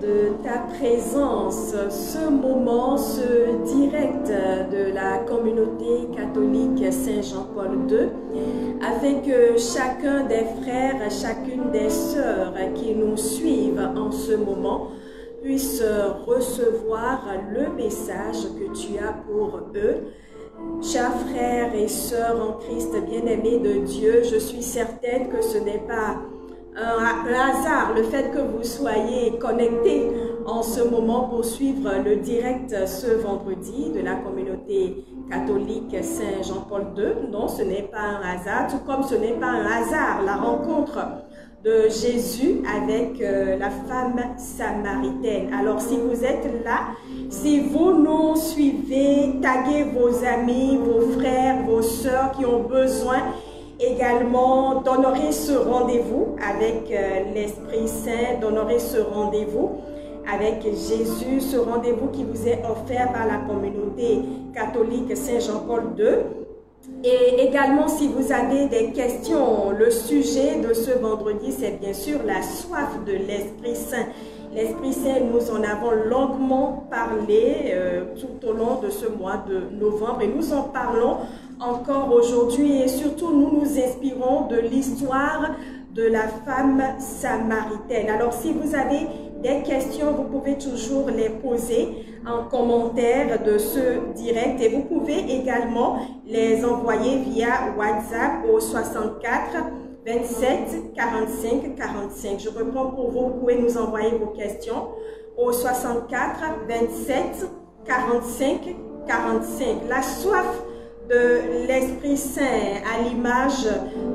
de ta présence, ce moment, ce direct de la communauté catholique Saint-Jean-Paul II, afin que chacun des frères, chacune des sœurs qui nous suivent en ce moment puisse recevoir le message que tu as pour eux. Chers frères et sœurs en Christ, bien-aimés de Dieu, je suis certaine que ce n'est pas un hasard le fait que vous soyez connectés en ce moment pour suivre le direct ce vendredi de la communauté catholique Saint-Jean-Paul II. Non, ce n'est pas un hasard, tout comme ce n'est pas un hasard la rencontre de Jésus avec la femme samaritaine. Alors si vous êtes là, si vous nous suivez, taguez vos amis, vos frères, vos sœurs qui ont besoin également d'honorer ce rendez-vous avec l'Esprit Saint, d'honorer ce rendez-vous avec Jésus, ce rendez-vous qui vous est offert par la communauté catholique Saint-Jean-Paul II. Et également, si vous avez des questions, le sujet de ce vendredi, c'est bien sûr la soif de l'Esprit Saint. L'Esprit Saint, nous en avons longuement parlé tout au long de ce mois de novembre et nous en parlons encore aujourd'hui et surtout nous nous inspirons de l'histoire de la femme samaritaine. Alors si vous avez des questions, vous pouvez toujours les poser en commentaire de ce direct et vous pouvez également les envoyer via WhatsApp au 64 27 45 45. Je reprends pour vous, vous pouvez nous envoyer vos questions au 64 27 45 45. La soif de l'Esprit Saint à l'image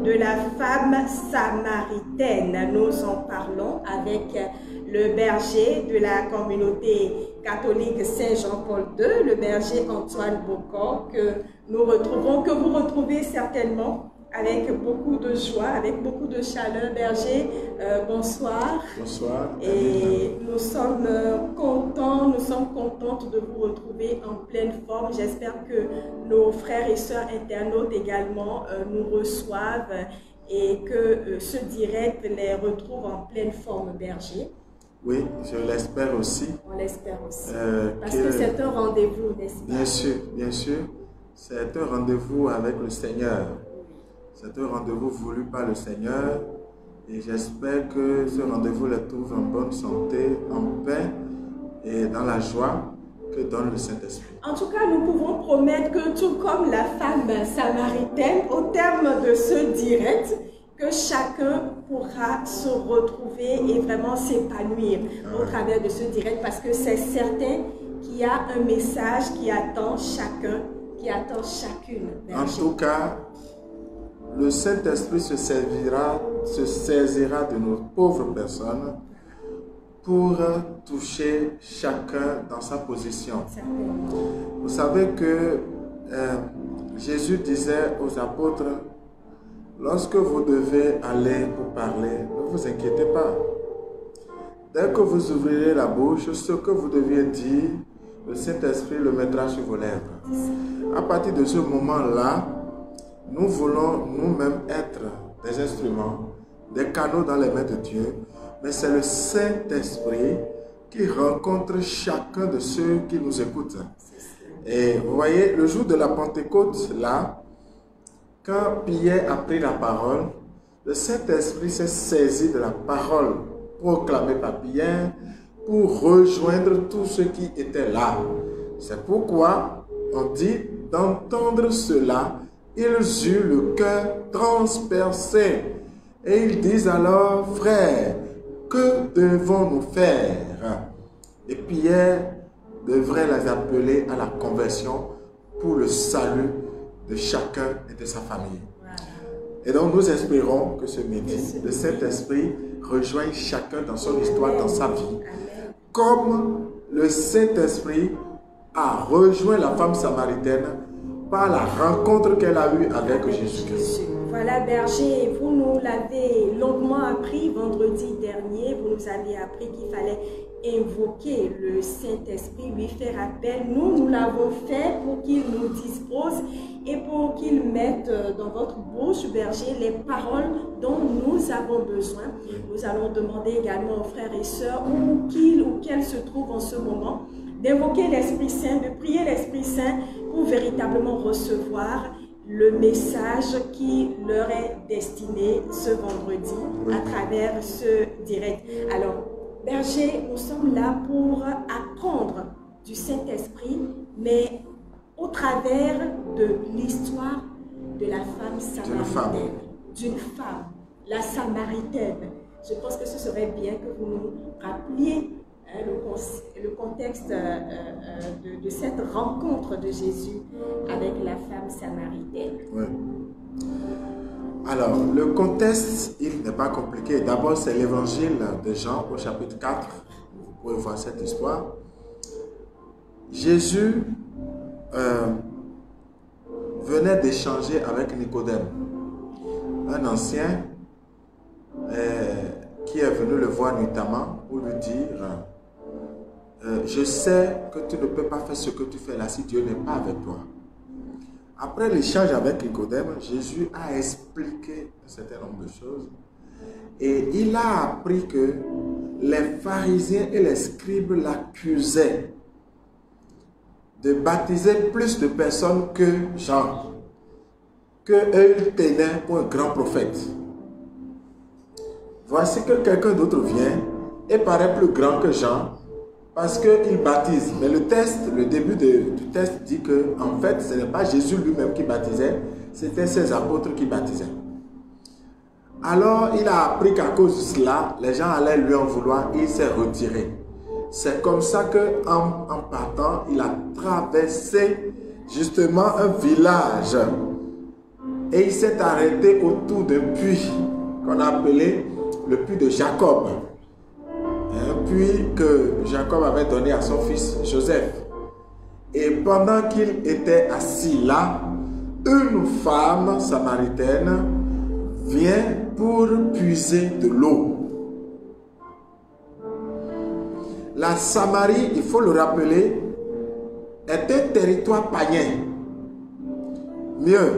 de la femme samaritaine. Nous en parlons avec le berger de la communauté catholique Saint-Jean-Paul II, le berger Antoine Bocor, que nous retrouvons, que vous retrouvez certainement avec beaucoup de joie, avec beaucoup de chaleur. Berger, bonsoir. Bonsoir. Et nous sommes contents, nous sommes contentes de vous retrouver en pleine forme. J'espère que nos frères et sœurs internautes également nous reçoivent et que ce direct les retrouve en pleine forme, Berger. Oui, je l'espère aussi. On l'espère aussi. Parce que c'est un rendez-vous, n'est-ce pas? Bien sûr, bien sûr. C'est un rendez-vous avec le Seigneur. C'est un rendez-vous voulu par le Seigneur et j'espère que ce rendez-vous les trouve en bonne santé, en paix et dans la joie que donne le Saint-Esprit. En tout cas, nous pouvons promettre que tout comme la femme samaritaine, au terme de ce direct, que chacun pourra se retrouver et vraiment s'épanouir au travers de ce direct parce que c'est certain qu'il y a un message qui attend chacun, qui attend chacune. En tout cas, le Saint-Esprit se saisira de nos pauvres personnes pour toucher chacun dans sa position. Vous savez que Jésus disait aux apôtres, lorsque vous devez aller pour parler, ne vous inquiétez pas. Dès que vous ouvrirez la bouche, ce que vous deviez dire, le Saint-Esprit le mettra sur vos lèvres. À partir de ce moment-là, nous voulons nous-mêmes être des instruments, des canaux dans les mains de Dieu, mais c'est le Saint-Esprit qui rencontre chacun de ceux qui nous écoutent. Et vous voyez, le jour de la Pentecôte, là, quand Pierre a pris la parole, le Saint-Esprit s'est saisi de la parole proclamée par Pierre pour rejoindre tous ceux qui étaient là. C'est pourquoi on dit d'entendre cela. Ils eurent le cœur transpercé. Et ils disent alors, frères, que devons-nous faire? Et Pierre devrait les appeler à la conversion pour le salut de chacun et de sa famille. Et donc nous espérons que ce midi, le Saint-Esprit rejoigne chacun dans son histoire, dans sa vie. Comme le Saint-Esprit a rejoint la femme samaritaine par la rencontre qu'elle a eue avec Jésus-Christ. Voilà, berger, vous nous l'avez longuement appris vendredi dernier. Vous nous avez appris qu'il fallait invoquer le Saint-Esprit, lui faire appel. Nous l'avons fait pour qu'il nous dispose et pour qu'il mette dans votre bouche, berger, les paroles dont nous avons besoin. Nous allons demander également aux frères et sœurs où qu'ils ou qu'elles se trouvent en ce moment, d'invoquer l'Esprit Saint, de prier l'Esprit Saint pour véritablement recevoir le message qui leur est destiné ce vendredi à travers ce direct. Alors, berger, nous sommes là pour apprendre du Saint-Esprit, mais au travers de l'histoire de la femme samaritaine. D'une femme, la samaritaine. Je pense que ce serait bien que vous nous rappeliez le contexte de cette rencontre de Jésus avec la femme samaritaine. Oui. Alors, le contexte, il n'est pas compliqué. D'abord, c'est l'évangile de Jean au chapitre 4. Vous pouvez voir cette histoire. Jésus venait d'échanger avec Nicodème, un ancien qui est venu le voir nuitamment pour lui dire je sais que tu ne peux pas faire ce que tu fais là si Dieu n'est pas avec toi. Après l'échange avec Nicodème, Jésus a expliqué un certain nombre de choses et il a appris que les pharisiens et les scribes l'accusaient de baptiser plus de personnes que Jean, qu'eux tenaient pour un grand prophète. Voici que quelqu'un d'autre vient et paraît plus grand que Jean parce qu'il baptise. Mais le début du texte dit que en fait, ce n'est pas Jésus lui-même qui baptisait, c'était ses apôtres qui baptisaient. Alors, il a appris qu'à cause de cela, les gens allaient lui en vouloir, il s'est retiré. C'est comme ça qu'en partant, il a traversé justement un village et il s'est arrêté autour d'un puits qu'on a appelé le puits de Jacob. Un puits que Jacob avait donné à son fils Joseph. Et pendant qu'il était assis là, une femme samaritaine vient pour puiser de l'eau. La Samarie, il faut le rappeler, est un territoire païen. Mieux,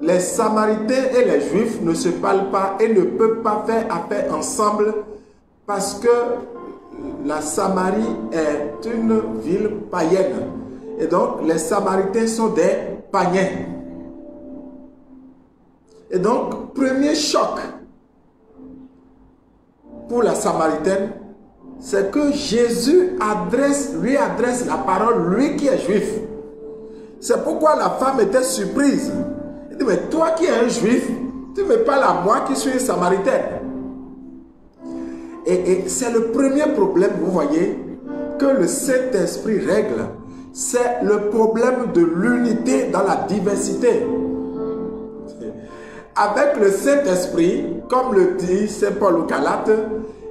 les Samaritains et les Juifs ne se parlent pas et ne peuvent pas faire affaire ensemble parce que la Samarie est une ville païenne. Et donc, les Samaritains sont des païens. Et donc, premier choc pour la Samaritaine, c'est que Jésus lui adresse la parole, lui qui est juif. C'est pourquoi la femme était surprise. Elle dit, mais toi qui es un juif, tu me parles à moi qui suis une samaritaine. Et c'est le premier problème, vous voyez, que le Saint-Esprit règle. C'est le problème de l'unité dans la diversité. Avec le Saint-Esprit, comme le dit Saint Paul aux Galates,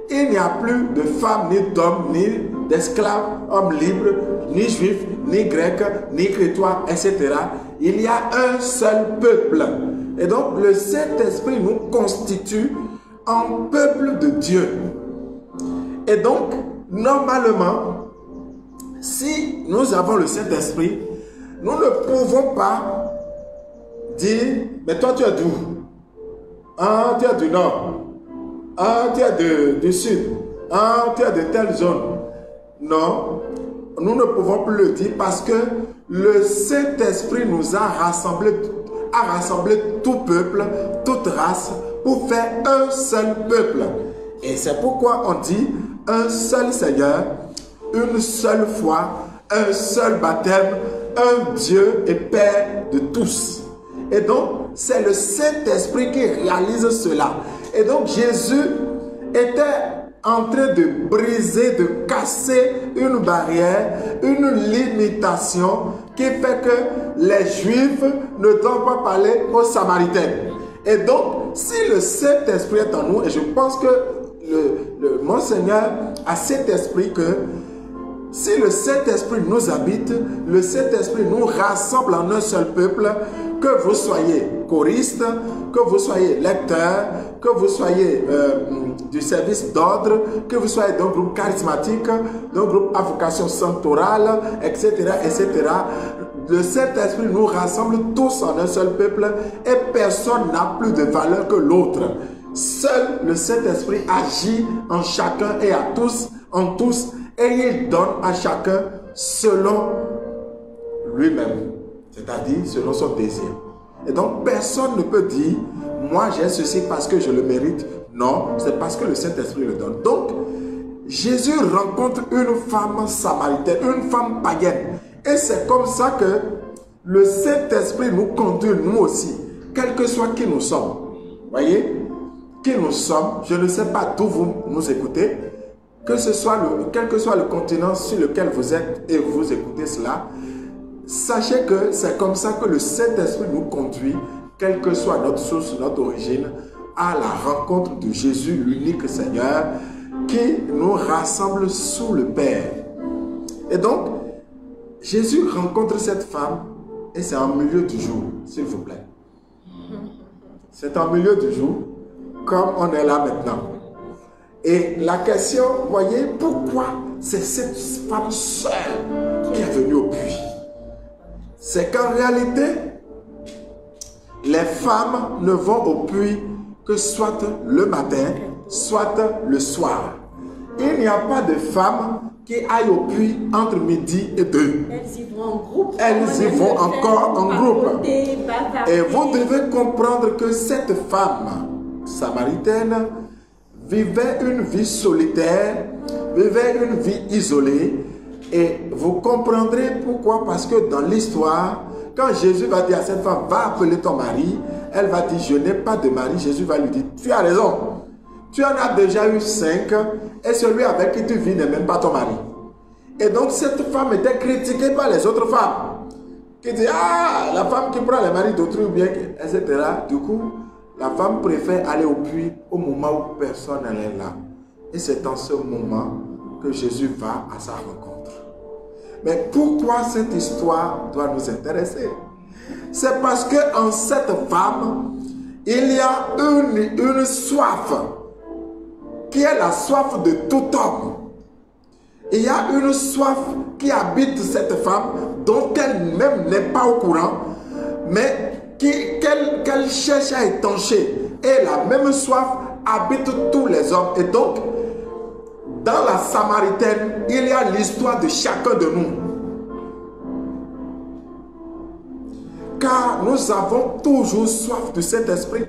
il n'y a plus de femmes, ni d'hommes, ni d'esclaves, hommes libres, ni juifs, ni grecs, ni chrétiens, etc. Il y a un seul peuple. Et donc, le Saint-Esprit nous constitue en peuple de Dieu. Et donc, normalement, si nous avons le Saint-Esprit, nous ne pouvons pas dire, mais toi tu es d'où? Ah, tu es du nord. Ah, tu es du sud. Ah, tu es de telle zone. Non, nous ne pouvons plus le dire parce que le Saint-Esprit nous a rassemblé tout peuple, toute race, pour faire un seul peuple. Et c'est pourquoi on dit un seul Seigneur, une seule foi, un seul baptême, un Dieu et Père de tous. Et donc, c'est le Saint-Esprit qui réalise cela. Et donc, Jésus était en train de briser, de casser une barrière, une limitation qui fait que les Juifs ne doivent pas parler aux Samaritains. Et donc, si le Saint-Esprit est en nous, et je pense que mon Seigneur a cet esprit que si le Saint-Esprit nous habite, le Saint-Esprit nous rassemble en un seul peuple que vous soyez choriste, que vous soyez lecteur, que vous soyez du service d'ordre, que vous soyez d'un groupe charismatique, d'un groupe à vocation centorale, etc., etc. Le Saint-Esprit nous rassemble tous en un seul peuple et personne n'a plus de valeur que l'autre. Seul le Saint-Esprit agit en chacun et à tous, en tous, et il donne à chacun selon lui-même, c'est-à-dire selon son désir. Et donc personne ne peut dire, moi j'ai ceci parce que je le mérite. Non, c'est parce que le Saint-Esprit le donne. Donc, Jésus rencontre une femme samaritaine, une femme païenne. Et c'est comme ça que le Saint-Esprit nous conduit, nous aussi, quel que soit qui nous sommes. Voyez, qui nous sommes, je ne sais pas d'où vous nous écoutez, quel que soit le continent sur lequel vous êtes et vous écoutez cela, sachez que c'est comme ça que le Saint-Esprit nous conduit, quelle que soit notre source, notre origine, à la rencontre de Jésus, l'unique Seigneur, qui nous rassemble sous le Père. Et donc, Jésus rencontre cette femme et c'est en milieu du jour, s'il vous plaît. C'est en milieu du jour, comme on est là maintenant. Et la question, voyez, pourquoi c'est cette femme seule qui est venue au puits? C'est qu'en réalité, les femmes ne vont au puits que soit le matin, soit le soir. Il n'y a pas de femme qui aille au puits entre midi et 2. Elles y vont en groupe. Elles y vont encore en groupe. Et vous devez comprendre que cette femme samaritaine vivait une vie solitaire, vivait une vie isolée. Et vous comprendrez pourquoi. Parce que dans l'histoire, quand Jésus va dire à cette femme, va appeler ton mari, elle va dire, je n'ai pas de mari. Jésus va lui dire, tu as raison. Tu en as déjà eu 5 et celui avec qui tu vis n'est même pas ton mari. Et donc cette femme était critiquée par les autres femmes. Qui disent, ah, la femme qui prend les maris d'autrui ou bien, etc. Du coup, la femme préfère aller au puits au moment où personne n'est là. Et c'est en ce moment que Jésus va à sa rencontre. Mais pourquoi cette histoire doit nous intéresser? C'est parce qu'en cette femme, il y a une soif qui est la soif de tout homme. Il y a une soif qui habite cette femme dont elle-même n'est pas au courant, mais qu'elle cherche à étancher. Et la même soif habite tous les hommes. Et donc, dans la Samaritaine, il y a l'histoire de chacun de nous. Car nous avons toujours soif de cet esprit.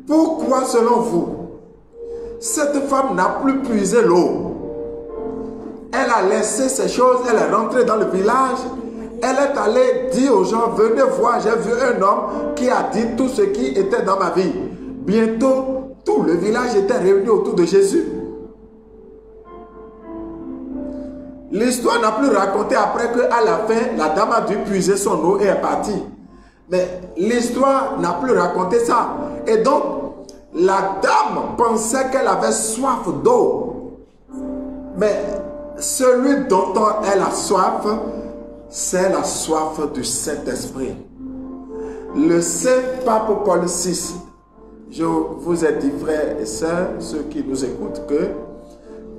Pourquoi, selon vous, cette femme n'a plus puisé l'eau? Elle a laissé ces choses, elle est rentrée dans le village, elle est allée dire aux gens, venez voir, j'ai vu un homme qui a dit tout ce qui était dans ma vie. Bientôt, tout le village était réuni autour de Jésus. L'histoire n'a plus raconté après qu'à la fin, la dame a dû puiser son eau et est partie. Mais l'histoire n'a plus raconté ça. Et donc, la dame pensait qu'elle avait soif d'eau. Mais celui dont elle a soif, c'est la soif du Saint-Esprit. Le Saint Pape Paul VI, je vous ai dit, frères et sœurs, ceux qui nous écoutent, que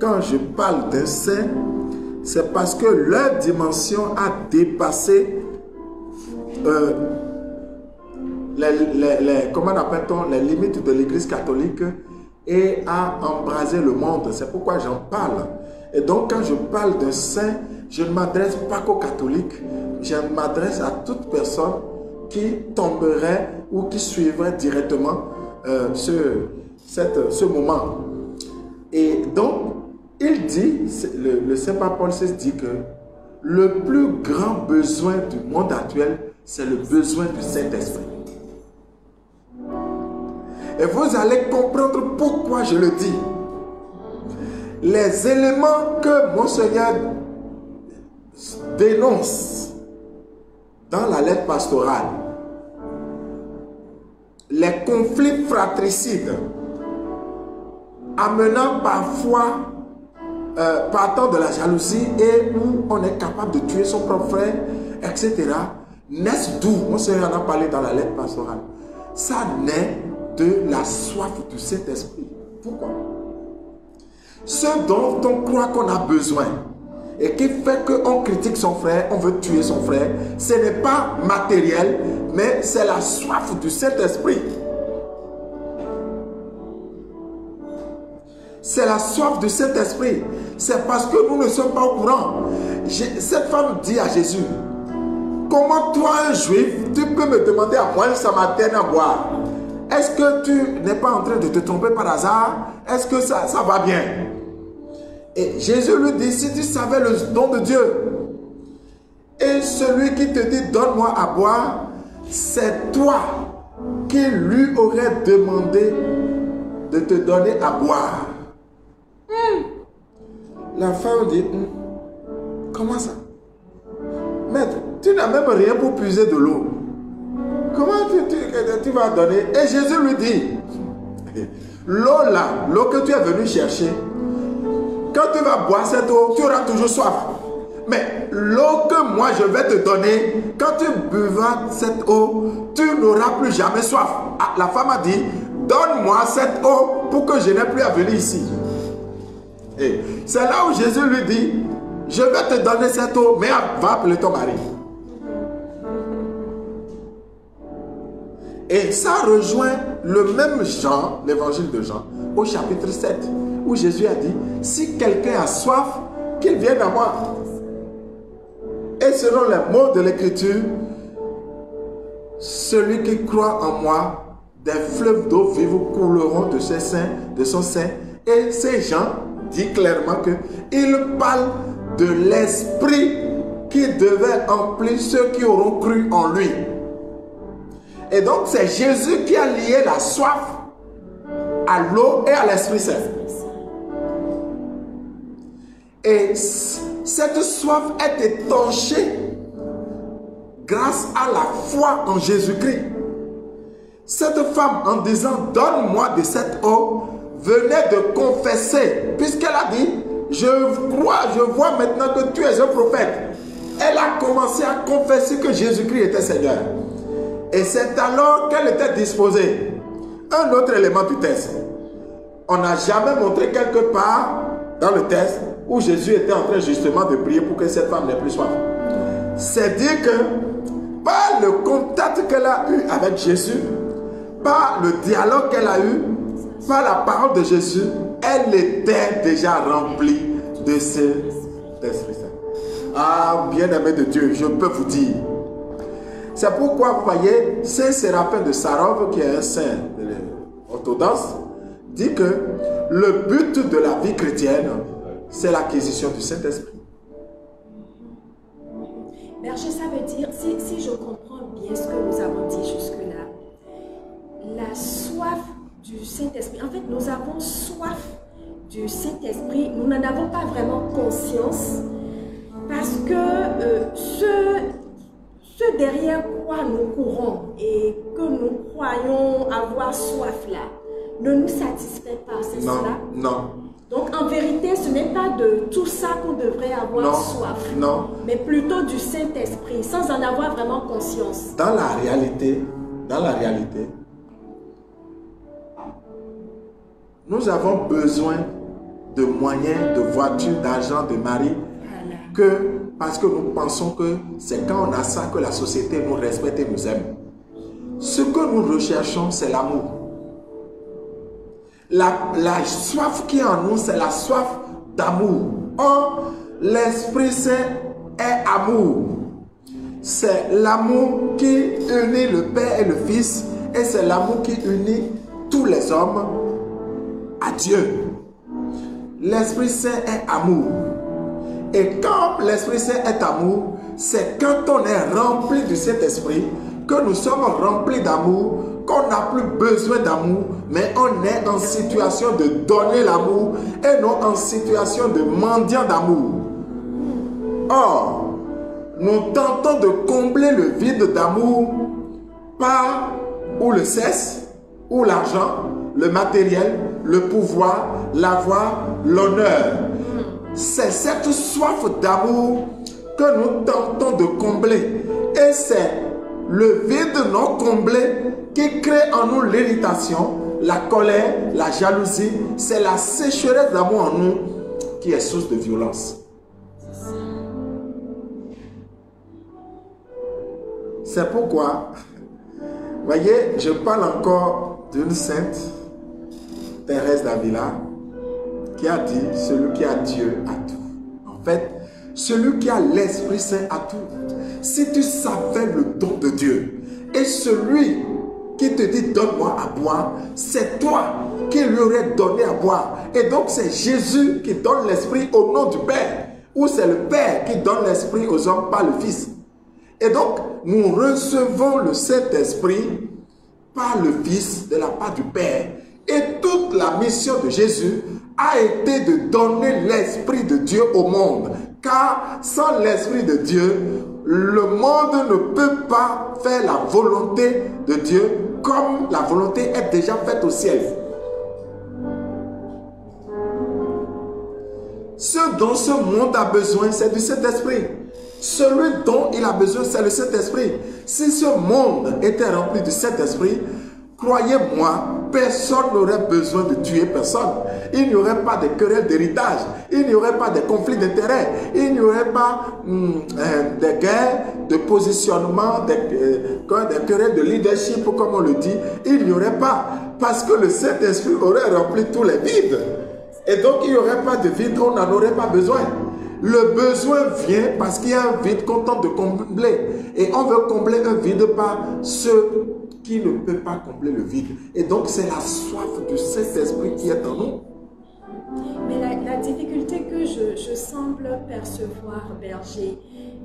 quand je parle d'un saint, c'est parce que leur dimension a dépassé comment appelle-t-on, les limites de l'Église catholique et a embrasé le monde. C'est pourquoi j'en parle. Et donc quand je parle d'un saint, je ne m'adresse pas qu'aux catholiques, je m'adresse à toute personne qui tomberait ou qui suivrait directement ce moment. Et donc, il dit, le Saint Pape Paul VI dit que le plus grand besoin du monde actuel, c'est le besoin du Saint-Esprit. Et vous allez comprendre pourquoi je le dis. Les éléments que mon Seigneur dénonce dans la lettre pastorale, les conflits fratricides, amenant parfois, partant de la jalousie et où on est capable de tuer son propre frère etc., naissent d'où? On en a parlé dans la lettre pastorale. Ça naît de la soif du Saint-Esprit. Pourquoi? Ce dont on croit qu'on a besoin et qui fait qu'on critique son frère, on veut tuer son frère, ce n'est pas matériel, mais c'est la soif du Saint-Esprit. C'est la soif du Saint-Esprit. C'est parce que nous ne sommes pas au courant. Cette femme dit à Jésus, comment toi, un juif, tu peux me demander à moi, une samaritaine, à boire? Est-ce que tu n'es pas en train de te tromper par hasard? Est-ce que ça va bien? Et Jésus lui dit, si tu savais le don de Dieu, et celui qui te dit, donne-moi à boire, c'est toi qui lui aurais demandé de te donner à boire. La femme dit, comment ça? Maître, tu n'as même rien pour puiser de l'eau. Comment tu vas donner? Et Jésus lui dit, l'eau là, l'eau que tu es venu chercher, quand tu vas boire cette eau, tu auras toujours soif. Mais l'eau que moi je vais te donner, quand tu buvras cette eau, tu n'auras plus jamais soif. Ah, la femme a dit, donne-moi cette eau pour que je n'ai plus à venir ici. Et c'est là où Jésus lui dit, je vais te donner cette eau, mais va appeler ton mari. Et ça rejoint le même Jean, l'évangile de Jean, au chapitre 7, où Jésus a dit, si quelqu'un a soif, qu'il vienne à moi. Et selon les mots de l'Écriture, celui qui croit en moi, des fleuves d'eau vive couleront de ses seins, de son sein. Et ces gens disent clairement qu'il parle de l'esprit qui devait emplir ceux qui auront cru en lui. Et donc c'est Jésus qui a lié la soif à l'eau et à l'Esprit Saint. Et cette soif est étanchée grâce à la foi en Jésus-Christ. Cette femme, en disant « Donne-moi de cette eau », venait de confesser, puisqu'elle a dit « Je vois maintenant que tu es un prophète ». Elle a commencé à confesser que Jésus-Christ était Seigneur. Et c'est alors qu'elle était disposée. Un autre élément du texte. On n'a jamais montré quelque part dans le texte où Jésus était en train justement de prier pour que cette femme n'ait plus soif. C'est dire que par le contact qu'elle a eu avec Jésus, par le dialogue qu'elle a eu, par la parole de Jésus, elle était déjà remplie de cet Esprit Saint. Ah, bien-aimé de Dieu, je peux vous dire. C'est pourquoi, vous voyez, Saint Séraphin de Sarov, qui est un saint orthodoxe, dit que le but de la vie chrétienne, c'est l'acquisition du Saint-Esprit. Berger, ça veut dire, si je comprends bien ce que nous avons dit jusque-là, la soif du Saint-Esprit, en fait, nous avons soif du Saint-Esprit, nous n'en avons pas vraiment conscience, parce que ce derrière quoi nous courons et que nous croyons avoir soif là, ne nous satisfait pas, c'est cela? Non. Donc en vérité, ce n'est pas de tout ça qu'on devrait avoir soif. Non. Mais plutôt du Saint-Esprit, sans en avoir vraiment conscience. Dans la réalité, nous avons besoin de moyens, de voitures, d'argent, de mari, parce que nous pensons que c'est quand on a ça que la société nous respecte et nous aime. Ce que nous recherchons, c'est l'amour. La soif qui est en nous, c'est la soif d'amour. Or, l'Esprit Saint est amour. C'est l'amour qui unit le Père et le Fils, et c'est l'amour qui unit tous les hommes à Dieu. L'Esprit Saint est amour. Et quand l'Esprit Saint est amour, c'est quand on est rempli du Saint-Esprit, que nous sommes remplis d'amour, qu'on n'a plus besoin d'amour, mais on est en situation de donner l'amour et non en situation de mendiant d'amour. Or, nous tentons de combler le vide d'amour par ou le sexe, ou l'argent, le matériel, le pouvoir, la voix, l'honneur. C'est cette soif d'amour que nous tentons de combler. Et c'est le vide non comblé qui crée en nous l'irritation, la colère, la jalousie. C'est la sécheresse d'amour en nous qui est source de violence. C'est pourquoi, voyez, je parle encore d'une sainte, Thérèse d'Avila, qui a dit, celui qui a Dieu a tout. En fait, celui qui a l'Esprit Saint a tout. Si tu savais le don de Dieu, et celui qui te dit donne-moi à boire, c'est toi qui lui aurais donné à boire. Et donc c'est Jésus qui donne l'Esprit au nom du Père, ou c'est le Père qui donne l'Esprit aux hommes par le Fils. Et donc nous recevons le Saint-Esprit par le Fils de la part du Père. Et toute la mission de Jésus a été de donner l'Esprit de Dieu au monde. Car sans l'Esprit de Dieu, le monde ne peut pas faire la volonté de Dieu comme la volonté est déjà faite au ciel. Ce dont ce monde a besoin, c'est du Saint-Esprit. Celui dont il a besoin, c'est le Saint-Esprit. Si ce monde était rempli du Saint-Esprit, croyez-moi, personne n'aurait besoin de tuer personne. Il n'y aurait pas de querelles d'héritage. Il n'y aurait pas de conflits d'intérêts. Il n'y aurait pas de guerres, de positionnement, des querelles de leadership, comme on le dit. Il n'y aurait pas. Parce que le Saint-Esprit aurait rempli tous les vides. Et donc, il n'y aurait pas de vide, on n'en aurait pas besoin. Le besoin vient parce qu'il y a un vide qu'on tente de combler. Et on veut combler un vide par ceux qui ne peut pas combler le vide. Et donc, c'est la soif du Saint-Esprit qui est en nous. Mais la difficulté que je semble percevoir, berger,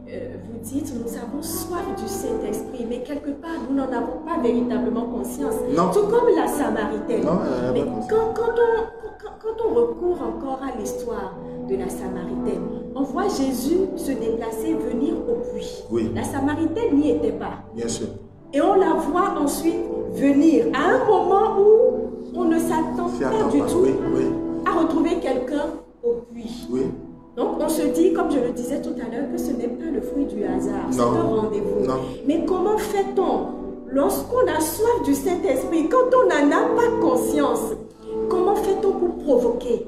vous dites, nous avons soif du Saint-Esprit, mais quelque part, nous n'en avons pas véritablement conscience. Non. Tout comme la Samaritaine. Non, mais quand on recourt encore à l'histoire de la Samaritaine, on voit Jésus se déplacer, venir au puits. Oui. La Samaritaine n'y était pas. Bien sûr. Et on la voit ensuite venir à un moment où on ne s'attend pas du tout à retrouver quelqu'un au puits. Oui. Donc on se dit, comme je le disais tout à l'heure, que ce n'est pas le fruit du hasard, c'est un rendez-vous. Mais comment fait-on lorsqu'on a soif du Saint-Esprit, quand on n'en a pas conscience? Comment fait-on pour provoquer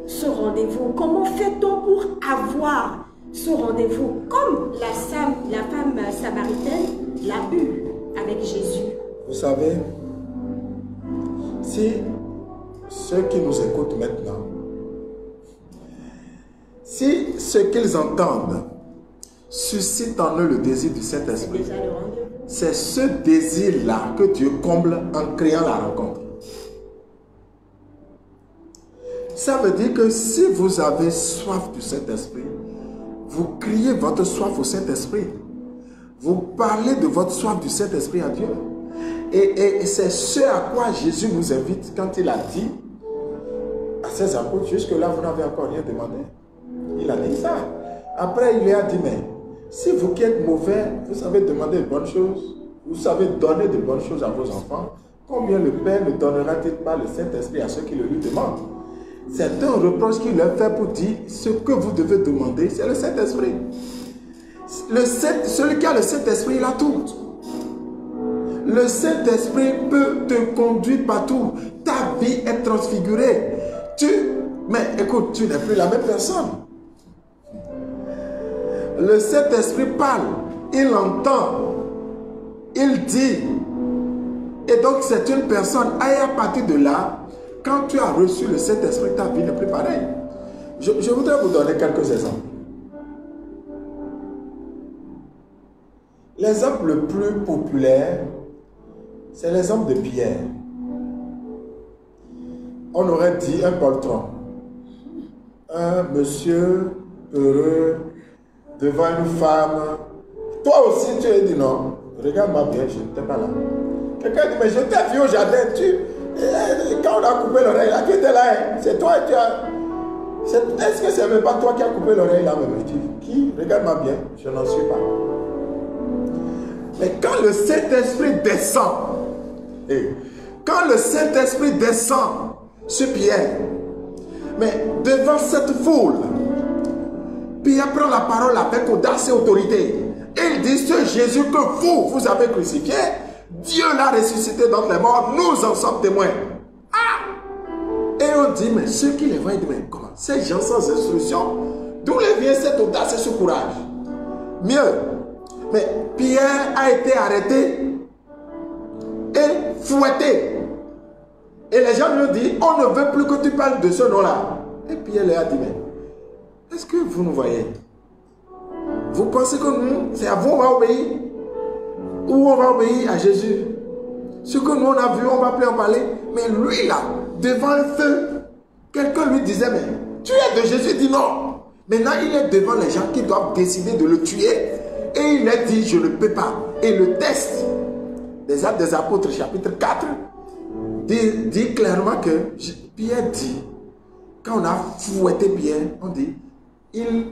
ce rendez-vous? Comment fait-on pour avoir ce rendez-vous? Comme la femme samaritaine l'a eu avec Jésus. Vous savez, si ceux qui nous écoutent maintenant, si ce qu'ils entendent suscite en eux le désir du Saint-Esprit, c'est ce désir-là que Dieu comble en créant la rencontre. Ça veut dire que si vous avez soif du Saint-Esprit, vous criez votre soif au Saint-Esprit. Vous parlez de votre soif du Saint-Esprit à Dieu. Et c'est ce à quoi Jésus nous invite quand il a dit à ses apôtres, jusque-là vous n'avez encore rien demandé. Il a dit ça. Après il lui a dit, mais si vous qui êtes mauvais, vous savez demander de bonnes choses, vous savez donner de bonnes choses à vos enfants, combien le Père ne donnera-t-il pas le Saint-Esprit à ceux qui le lui demandent? C'est un reproche qu'il leur fait pour dire, ce que vous devez demander, c'est le Saint-Esprit. Celui qui a le Saint-Esprit, il a tout. Le Saint-Esprit peut te conduire partout. Ta vie est transfigurée. Mais écoute, tu n'es plus la même personne. Le Saint-Esprit parle, il entend, il dit. Et donc c'est une personne. Et à partir de là, quand tu as reçu le Saint-Esprit, ta vie n'est plus pareille. Je voudrais vous donner quelques exemples. L'exemple le plus populaire, c'est l'exemple de Pierre. On aurait dit un poltron. Un monsieur heureux devant une femme. Toi aussi, tu as dit non. Regarde-moi bien, je n'étais pas là. Quelqu'un dit, mais je t'ai vu au jardin. Quand on a coupé l'oreille, là, tu étais là. Hein? C'est toi et tu as... Est-ce que c'est même pas toi qui as coupé l'oreille là même? Je dis, qui? Regarde-moi bien, je n'en suis pas. Mais quand le Saint-Esprit descend, quand le Saint-Esprit descend sur Pierre, mais devant cette foule, Pierre prend la parole avec audace et autorité. Et il dit, ce Jésus que vous avez crucifié, Dieu l'a ressuscité d'entre les morts, nous en sommes témoins. Ah! Et on dit, mais ceux qui les voient, ils disent, mais comment? Ces gens sans instruction, d'où les vient cette audace et ce courage? Mieux, mais Pierre a été arrêté et fouetté. Et les gens lui ont dit, on ne veut plus que tu parles de ce nom-là. Et Pierre leur a dit, mais est-ce que vous nous voyez? Vous pensez que nous, c'est à vous on va obéir? Ou on va obéir à Jésus? Ce que nous on a vu, on va plus en parler. Mais lui là, devant un feu, quelqu'un lui disait, mais tu es de Jésus? Il dit non. Maintenant il est devant les gens qui doivent décider de le tuer. Et il a dit, je ne peux pas. Et le texte des Actes des Apôtres, chapitre 4, dit clairement que Pierre dit, quand on a fouetté Pierre, on dit, il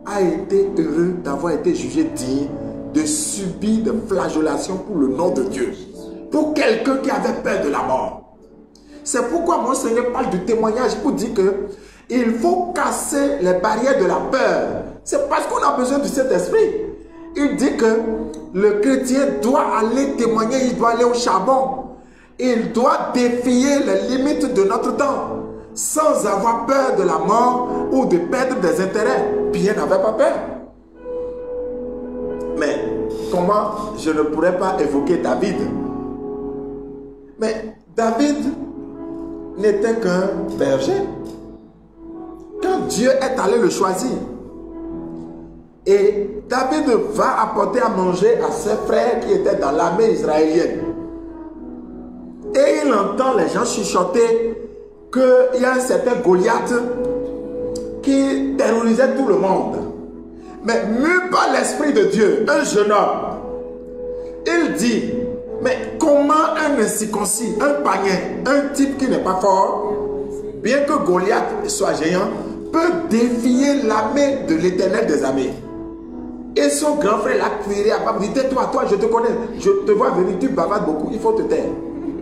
a été heureux d'avoir été jugé digne de subir des flagellations pour le nom de Dieu. Pour quelqu'un qui avait peur de la mort. C'est pourquoi mon Seigneur parle du témoignage pour dire que il faut casser les barrières de la peur. C'est parce qu'on a besoin de cet esprit. Il dit que le chrétien doit aller témoigner, il doit aller au charbon. Il doit défier les limites de notre temps sans avoir peur de la mort ou de perdre des intérêts. Pierre n'avait pas peur. Mais comment je ne pourrais pas évoquer David? Mais David n'était qu'un berger. Quand Dieu est allé le choisir, et David va apporter à manger à ses frères qui étaient dans l'armée israélienne. Et il entend les gens chuchoter qu'il y a un certain Goliath qui terrorisait tout le monde. Mais mu par l'Esprit de Dieu, un jeune homme, il dit, mais comment un incirconcis, un païen, un type qui n'est pas fort, bien que Goliath soit géant, peut défier l'armée de l'Éternel des armées? Et son grand frère l'a crié à Papa, dit, tais-toi, toi, je te connais, je te vois venir, tu bavardes beaucoup, il faut te taire.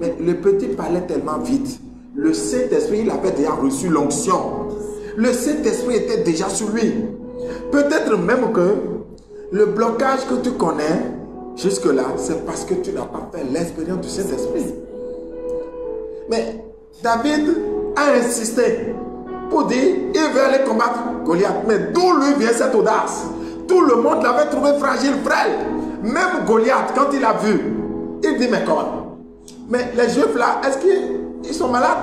Mais le petit parlait tellement vite. Le Saint-Esprit, il avait déjà reçu l'onction. Le Saint-Esprit était déjà sur lui. Peut-être même que le blocage que tu connais jusque-là, c'est parce que tu n'as pas fait l'expérience du Saint-Esprit. Mais David a insisté pour dire, il veut aller combattre Goliath. Mais d'où lui vient cette audace? Tout le monde l'avait trouvé fragile, frêle. Même Goliath, quand il a vu, il dit, mais comment? Mais les Juifs là, est-ce qu'ils sont malades?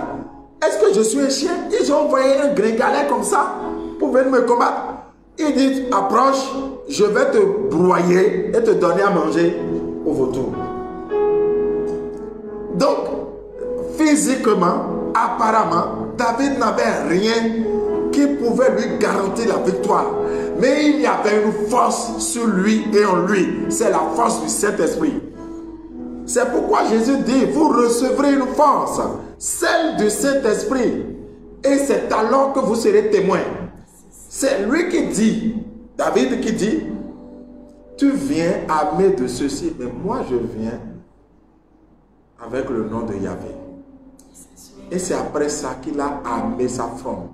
Est-ce que je suis un chien? Ils ont envoyé un gringalet comme ça pour venir me combattre. Il dit, approche, je vais te broyer et te donner à manger au vautour. Donc, physiquement, apparemment, David n'avait rien qui pouvait lui garantir la victoire. Mais il y avait une force sur lui et en lui. C'est la force du Saint-Esprit. C'est pourquoi Jésus dit, vous recevrez une force, celle du Saint-Esprit. Et c'est alors que vous serez témoins. C'est lui qui dit, David qui dit, tu viens armé de ceci, mais moi je viens avec le nom de Yahvé. Et c'est après ça qu'il a armé sa fronde.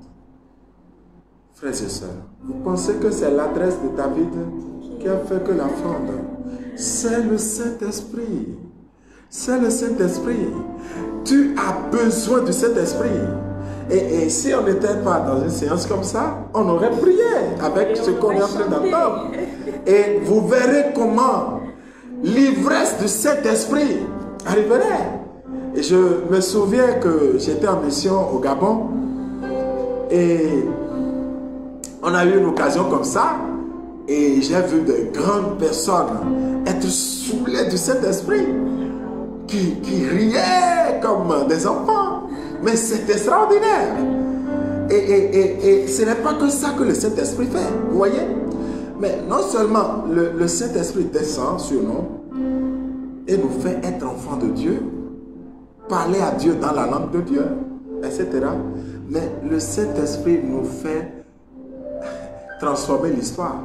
Frères et sœurs, vous pensez que c'est l'adresse de David qui a fait que la fronde? C'est le Saint-Esprit. C'est le Saint-Esprit. Tu as besoin du Saint-Esprit. Et si on n'était pas dans une séance comme ça, on aurait prié avec ce qu'on est en train d'entendre. Et vous verrez comment l'ivresse du Saint-Esprit arriverait. Et je me souviens que j'étais en mission au Gabon et on a eu une occasion comme ça et j'ai vu de grandes personnes être saoulées du Saint-Esprit qui riaient comme des enfants. Mais c'est extraordinaire. Et ce n'est pas que ça que le Saint-Esprit fait. Vous voyez? Mais non seulement le Saint-Esprit descend sur nous et nous fait être enfants de Dieu, parler à Dieu dans la langue de Dieu, etc. Mais le Saint-Esprit nous fait transformer l'histoire.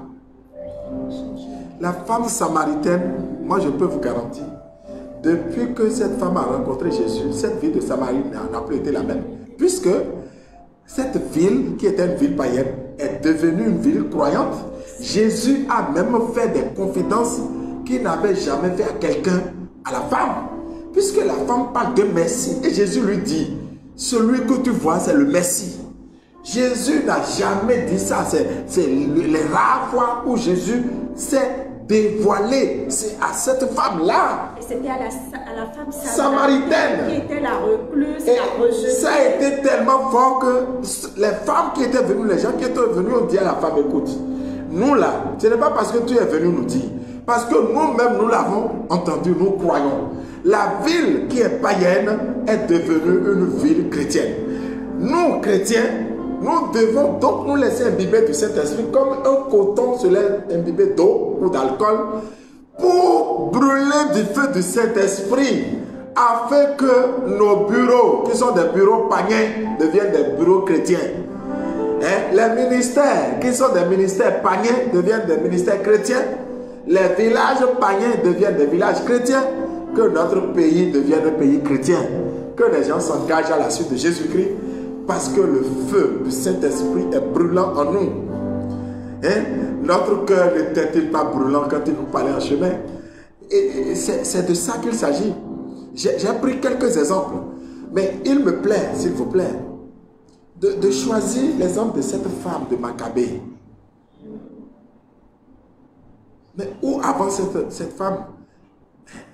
La femme samaritaine, moi je peux vous garantir, depuis que cette femme a rencontré Jésus, cette ville de Samarie n'a plus été la même. Puisque cette ville, qui était une ville païenne, est est devenue une ville croyante. Jésus a même fait des confidences qu'il n'avait jamais fait à quelqu'un, à la femme. Puisque la femme parle de Messie. Et Jésus lui dit, celui que tu vois, c'est le Messie. Jésus n'a jamais dit ça. C'est les rares fois où Jésus s'est dévoilé. C'est à cette femme-là. Et c'était à la femme samaritaine qui était la recluse, et la rejetée. Ça a été tellement fort que les femmes qui étaient venues, les gens qui étaient venus ont dit à la femme, écoute, nous là, ce n'est pas parce que tu es venu nous dire, parce que nous-mêmes nous l'avons entendu, nous croyons. La ville qui est païenne est devenue une ville chrétienne. Nous, chrétiens, nous devons donc nous laisser imbiber du Saint-Esprit comme un coton se laisse imbiber d'eau ou d'alcool pour brûler du feu du Saint-Esprit afin que nos bureaux, qui sont des bureaux païens, deviennent des bureaux chrétiens. Les ministères, qui sont des ministères païens, deviennent des ministères chrétiens. Les villages païens deviennent des villages chrétiens. Que notre pays devienne un pays chrétien. Que les gens s'engagent à la suite de Jésus-Christ. Parce que le feu du Saint-Esprit est brûlant en nous. Notre cœur n'était-il pas brûlant quand il nous parlait en chemin? Et c'est de ça qu'il s'agit. J'ai pris quelques exemples. Mais il me plaît, s'il vous plaît, de choisir l'exemple de cette femme de Maccabée. Mais où avant cette femme?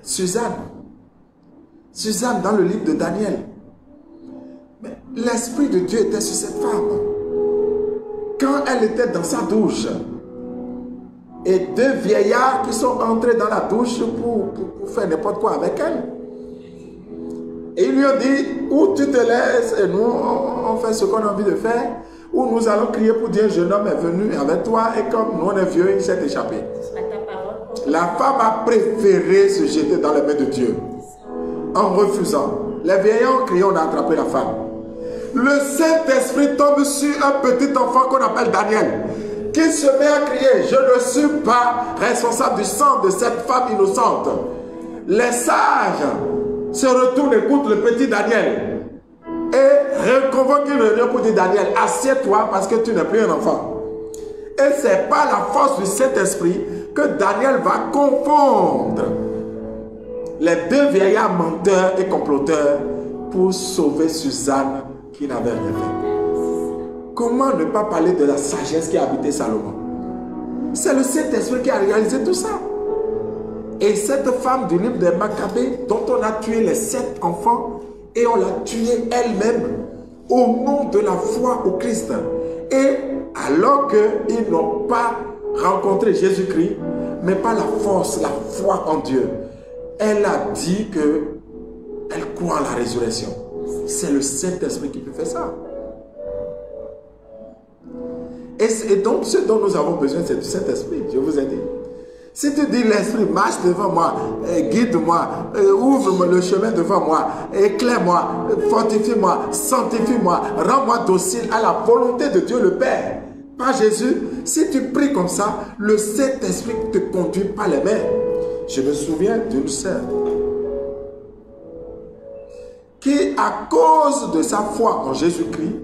Suzanne. Suzanne dans le livre de Daniel. Mais l'Esprit de Dieu était sur cette femme. Quand elle était dans sa douche, et deux vieillards qui sont entrés dans la douche pour faire n'importe quoi avec elle. Et ils lui ont dit, ou tu te laisses et nous on fait ce qu'on a envie de faire, ou nous allons crier pour dire un jeune homme est venu avec toi et comme nous on est vieux, il s'est échappé. La femme a préféré se jeter dans les mains de Dieu en refusant. Les vieillards ont crié, on a attrapé la femme. Le Saint-Esprit tombe sur un petit enfant qu'on appelle Daniel, qui se met à crier, je ne suis pas responsable du sang de cette femme innocente. Les sages se retournent, écoutent le petit Daniel et reconvoquent une réunion pour dire, Daniel, assieds-toi parce que tu n'es plus un enfant. Et c'est par la force du Saint-Esprit que Daniel va confondre les deux vieillards menteurs et comploteurs pour sauver Suzanne qui n'avait rien fait. Comment ne pas parler de la sagesse qui a habité Salomon? C'est le Saint-Esprit qui a réalisé tout ça. Et cette femme du livre des Maccabées, dont on a tué les 7 enfants, et on l'a tuée elle-même au nom de la foi au Christ. Et alors qu'ils n'ont pas rencontré Jésus-Christ, mais par la force, la foi en Dieu, elle a dit qu'elle croit en la résurrection. C'est le Saint-Esprit qui peut faire ça. Et donc, ce dont nous avons besoin, c'est du Saint-Esprit. Je vous ai dit. Si tu dis l'Esprit, marche devant moi, guide-moi, ouvre le chemin devant moi, éclaire-moi, fortifie-moi, sanctifie-moi, rends-moi docile à la volonté de Dieu le Père. Par Jésus, si tu pries comme ça, le Saint-Esprit te conduit par les mains. Je me souviens d'une sœur qui, à cause de sa foi en Jésus-Christ,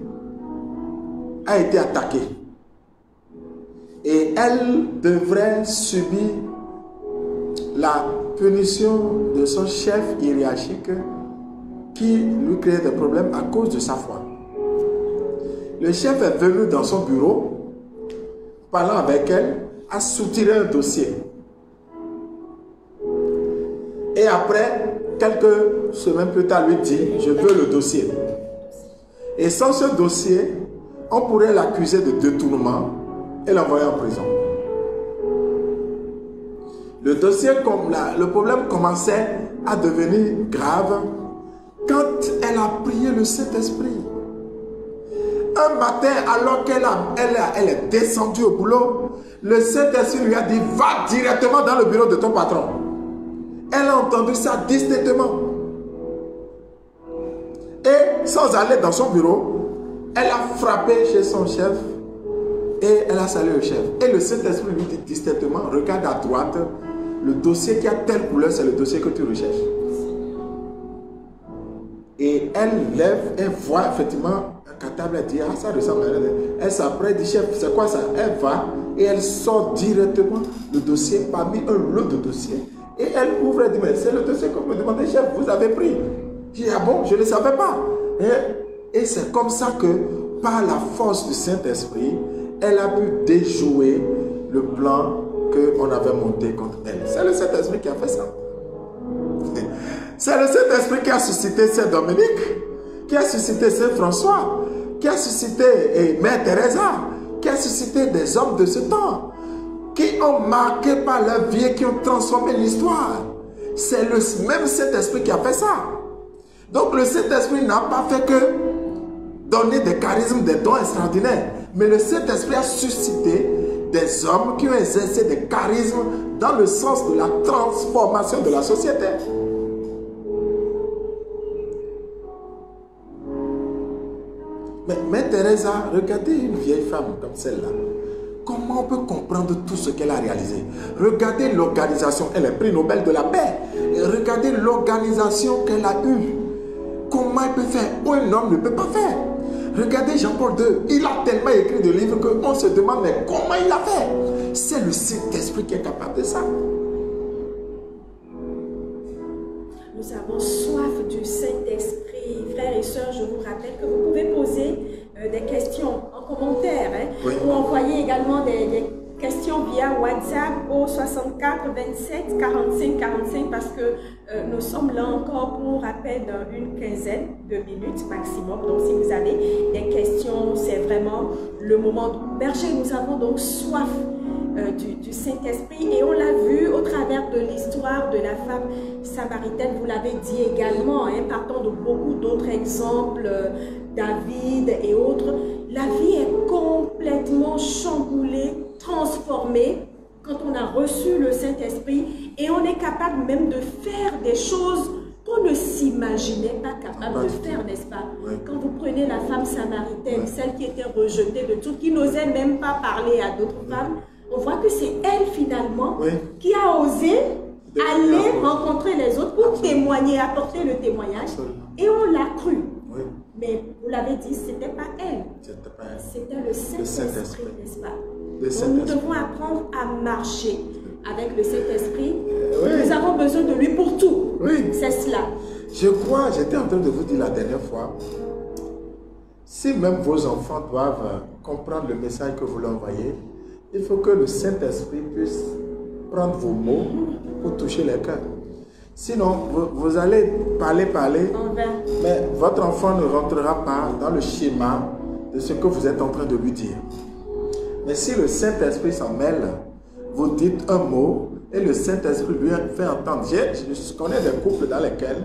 a été attaquée. Et elle devrait subir la punition de son chef hiérarchique qui lui créait des problèmes à cause de sa foi. Le chef est venu dans son bureau, parlant avec elle, a soutiré un dossier. Et après, quelques semaines plus tard, lui dit, je veux le dossier. Et sans ce dossier, on pourrait l'accuser de détournement et l'envoyer en prison. Le dossier, le problème commençait à devenir grave quand elle a prié le Saint-Esprit. Un matin, alors qu'elle est descendue au boulot, le Saint-Esprit lui a dit, va directement dans le bureau de ton patron. Elle a entendu ça distinctement. Et sans aller dans son bureau, elle a frappé chez son chef et elle a salué le chef. Et le Saint-Esprit lui dit distinctement, regarde à droite, le dossier qui a telle couleur, c'est le dossier que tu recherches. Et elle lève et voit effectivement table, elle dit, ah, ça ressemble à elle. Elle s'apprête, dit, chef, c'est quoi ça? Elle va et elle sort directement le dossier parmi un lot de dossiers. Et elle ouvre et dit, mais c'est le dossier que vous me demandez, chef, vous avez pris. Je dis, ah bon, je ne le savais pas. Et c'est comme ça que, par la force du Saint-Esprit, elle a pu déjouer le plan qu'on avait monté contre elle. C'est le Saint-Esprit qui a fait ça. C'est le Saint-Esprit qui a suscité Saint-Dominique, qui a suscité Saint-François, qui a suscité Mère Teresa, qui a suscité des hommes de ce temps, qui ont marqué par leur vie et qui ont transformé l'histoire. C'est le même Saint-Esprit qui a fait ça. Donc le Saint-Esprit n'a pas fait que donner des charismes, des dons extraordinaires, mais le Saint-Esprit a suscité des hommes qui ont exercé des charismes dans le sens de la transformation de la société. Mais Mère Teresa, regardez une vieille femme comme celle-là. Comment on peut comprendre tout ce qu'elle a réalisé? Regardez l'organisation, elle est prix Nobel de la paix. Et regardez l'organisation qu'elle a eue. Comment elle peut faire? Un homme ne peut pas faire. Regardez Jean-Paul II, il a tellement écrit de livres qu'on se demande mais comment il a fait? C'est le Saint-Esprit qui est capable de ça. Nous avons soif du Saint-Esprit. Frères et sœurs, je vous rappelle que vous pouvez poser des questions en commentaire, hein, oui, ou envoyer également des questions via WhatsApp au 64 27 45 45 parce que nous sommes là encore pour à peine une quinzaine de minutes maximum. Donc si vous avez des questions, c'est vraiment le moment. Berger, nous avons donc soif du Saint-Esprit et on l'a vu au travers de l'histoire de la femme samaritaine, vous l'avez dit également, hein, partant de beaucoup d'autres exemples, David et autres. La vie est complètement chamboulée, transformée quand on a reçu le Saint-Esprit et on est capable même de faire des choses qu'on ne s'imaginait pas capable de faire, n'est-ce pas? Oui. Quand vous prenez la femme samaritaine, oui, celle qui était rejetée de tout, qui n'osait même pas parler à d'autres femmes, on voit que c'est elle finalement, oui, qui a osé aller rencontrer les autres pour témoigner, apporter le témoignage. Et on l'a cru. Oui. Mais vous l'avez dit, ce n'était pas elle. C'était le Saint-Esprit, n'est-ce pas? Donc nous devons apprendre à marcher avec le Saint-Esprit. Oui. Nous avons besoin de lui pour tout. Oui. C'est cela. Je crois, j'étais en train de vous dire la dernière fois, si même vos enfants doivent comprendre le message que vous leur envoyez, il faut que le Saint-Esprit puisse prendre vos mots pour toucher les cœurs. Sinon, vous allez parler, mais votre enfant ne rentrera pas dans le schéma de ce que vous êtes en train de lui dire. Mais si le Saint-Esprit s'en mêle, vous dites un mot et le Saint-Esprit lui fait entendre. Je connais des couples dans lesquels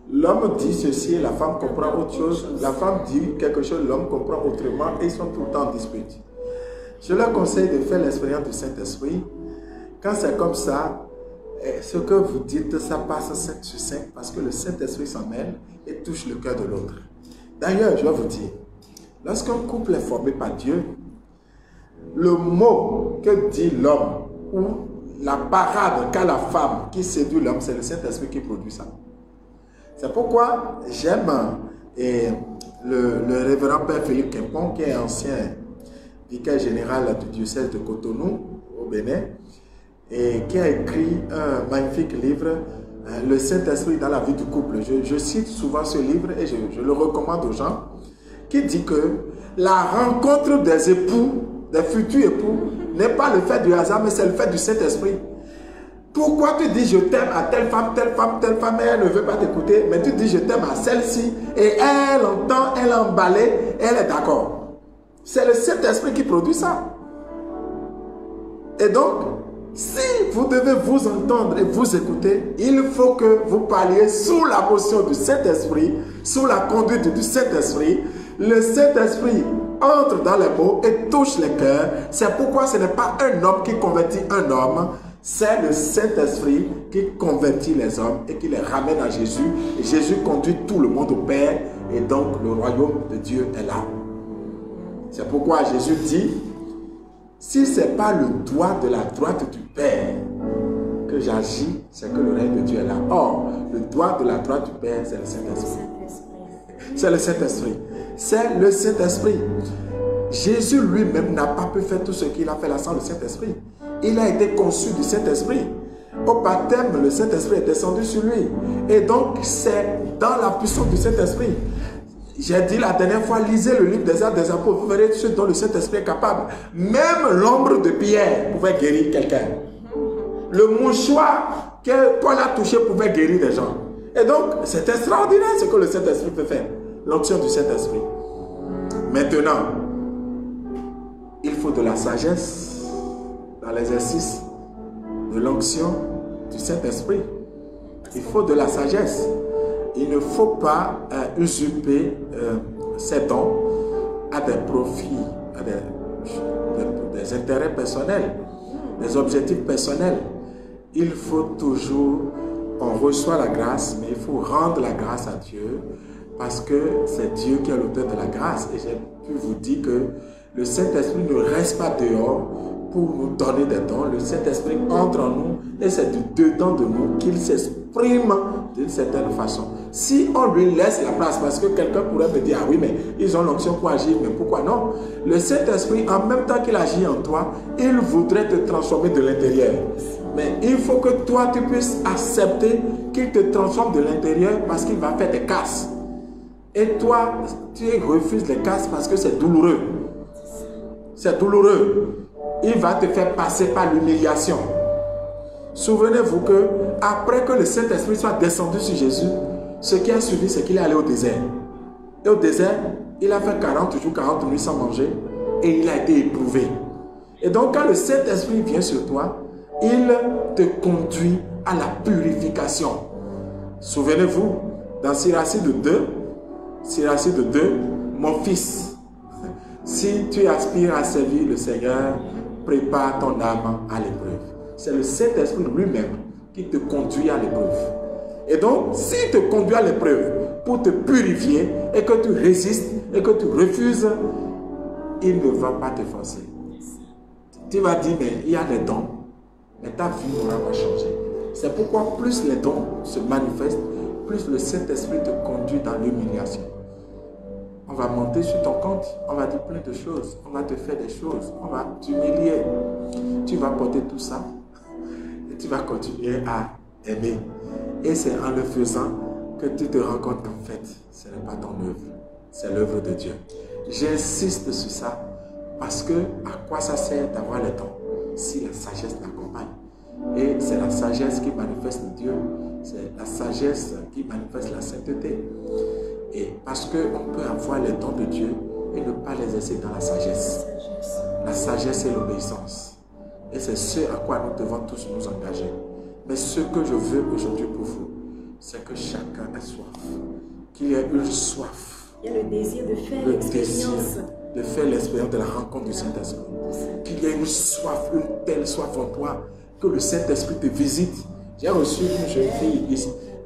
l'homme dit ceci et la femme comprend autre chose. La femme dit quelque chose, l'homme comprend autrement et ils sont tout le temps en dispute. Je leur conseille de faire l'expérience du Saint-Esprit. Quand c'est comme ça, ce que vous dites, ça passe 5 sur 5 parce que le Saint-Esprit s'en mêle et touche le cœur de l'autre. D'ailleurs, je vais vous dire, lorsqu'un couple est formé par Dieu, le mot que dit l'homme ou la parade qu'a la femme qui séduit l'homme, c'est le Saint-Esprit qui produit ça. C'est pourquoi j'aime le révérend Père Philippe Quimpon, qui est ancien vicaire général du diocèse de Cotonou, au Bénin, et qui a écrit un magnifique livre, Le Saint-Esprit dans la vie du couple. Je cite souvent ce livre et je le recommande aux gens, qui dit que la rencontre des époux, des futurs époux, n'est pas le fait du hasard, mais c'est le fait du Saint-Esprit. Pourquoi tu dis je t'aime à telle femme, et elle ne veut pas t'écouter, mais tu dis je t'aime à celle-ci, et elle entend, elle est emballée, elle est d'accord. C'est le Saint-Esprit qui produit ça. Et donc, si vous devez vous entendre et vous écouter, il faut que vous parliez sous la motion du Saint-Esprit, sous la conduite du Saint-Esprit. Le Saint-Esprit entre dans les mots et touche les cœurs. C'est pourquoi ce n'est pas un homme qui convertit un homme, c'est le Saint-Esprit qui convertit les hommes et qui les ramène à Jésus. Et Jésus conduit tout le monde au Père et donc le royaume de Dieu est là. C'est pourquoi Jésus dit, si ce n'est pas le doigt de la droite du Père que j'agis, c'est que le règne de Dieu est là. Or, le doigt de la droite du Père, c'est le Saint-Esprit. C'est le Saint-Esprit. c'est le Saint-Esprit. Jésus lui-même n'a pas pu faire tout ce qu'il a fait là sans le Saint-Esprit. Il a été conçu du Saint-Esprit. Au baptême, le Saint-Esprit est descendu sur lui. Et donc, c'est dans la puissance du Saint-Esprit. J'ai dit la dernière fois, lisez le livre des Actes des Apôtres, vous verrez ce dont le Saint-Esprit est capable. Même l'ombre de Pierre pouvait guérir quelqu'un. Le mouchoir que Paul a touché pouvait guérir des gens. Et donc, c'est extraordinaire ce que le Saint-Esprit peut faire. L'onction du Saint-Esprit. Maintenant, il faut de la sagesse dans l'exercice de l'onction du Saint-Esprit. Il faut de la sagesse. Il ne faut pas usurper ces dons à des profits, à des intérêts personnels, des objectifs personnels. Il faut toujours, on reçoit la grâce, mais il faut rendre la grâce à Dieu parce que c'est Dieu qui est l'auteur de la grâce. Et j'ai pu vous dire que le Saint-Esprit ne reste pas dehors pour nous donner des dons. Le Saint-Esprit entre en nous et c'est du dedans de nous qu'il s'exprime d'une certaine façon. Si on lui laisse la place, parce que quelqu'un pourrait me dire, ah oui, mais ils ont l'onction pour agir, mais pourquoi non? Le Saint-Esprit, en même temps qu'il agit en toi, il voudrait te transformer de l'intérieur. Mais il faut que toi, tu puisses accepter qu'il te transforme de l'intérieur parce qu'il va faire des casses. Et toi, tu refuses les casses parce que c'est douloureux. C'est douloureux. Il va te faire passer par l'humiliation. Souvenez-vous que après que le Saint-Esprit soit descendu sur Jésus, ce qui a suivi, c'est qu'il est allé au désert. Et au désert, il a fait 40 jours, 40 nuits sans manger et il a été éprouvé. Et donc, quand le Saint-Esprit vient sur toi, il te conduit à la purification. Souvenez-vous, dans Siracide 2, mon fils, si tu aspires à servir le Seigneur, prépare ton âme à l'épreuve. C'est le Saint-Esprit lui-même qui te conduit à l'épreuve. Et donc, s'il te conduit à l'épreuve pour te purifier et que tu résistes et que tu refuses, il ne va pas te forcer. Tu vas dire, mais il y a des dons, mais ta vie n'aura pas changé. C'est pourquoi plus les dons se manifestent, plus le Saint-Esprit te conduit dans l'humiliation. On va monter sur ton compte, on va dire plein de choses, on va te faire des choses, on va t'humilier. Tu vas porter tout ça et tu vas continuer à aimer. Et c'est en le faisant que tu te rends compte qu'en fait, ce n'est pas ton œuvre, c'est l'œuvre de Dieu. J'insiste sur ça parce que à quoi ça sert d'avoir les dons si la sagesse l'accompagne? Et c'est la sagesse qui manifeste Dieu, c'est la sagesse qui manifeste la sainteté. Et parce qu'on peut avoir les dons de Dieu et ne pas les exercer dans la sagesse. La sagesse et l'obéissance. Et c'est ce à quoi nous devons tous nous engager. Mais ce que je veux aujourd'hui pour vous, c'est que chacun ait soif. Qu'il y ait une soif. Il y a le désir de faire l'expérience. De faire l'expérience de la rencontre du Saint-Esprit. Qu'il y ait une soif, une telle soif en toi, que le Saint-Esprit te visite. J'ai reçu une jeune fille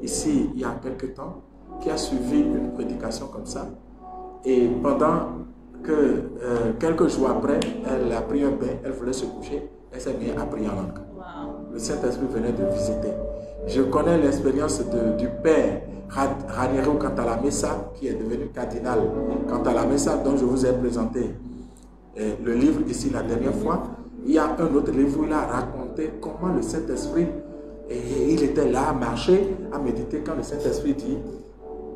ici il y a quelque temps, qui a suivi une prédication comme ça. Et pendant que quelques jours après, elle a pris un bain, elle voulait se coucher, elle s'est mise à prier en langue. Wow. Le Saint-Esprit venait de visiter. Je connais l'expérience du père Raniero Cantalamessa, qui est devenu cardinal Cantalamessa, dont je vous ai présenté le livre ici la dernière fois. Il y a un autre livre où il a raconté comment le Saint-Esprit, et il était là à marcher, à méditer, quand le Saint-Esprit dit: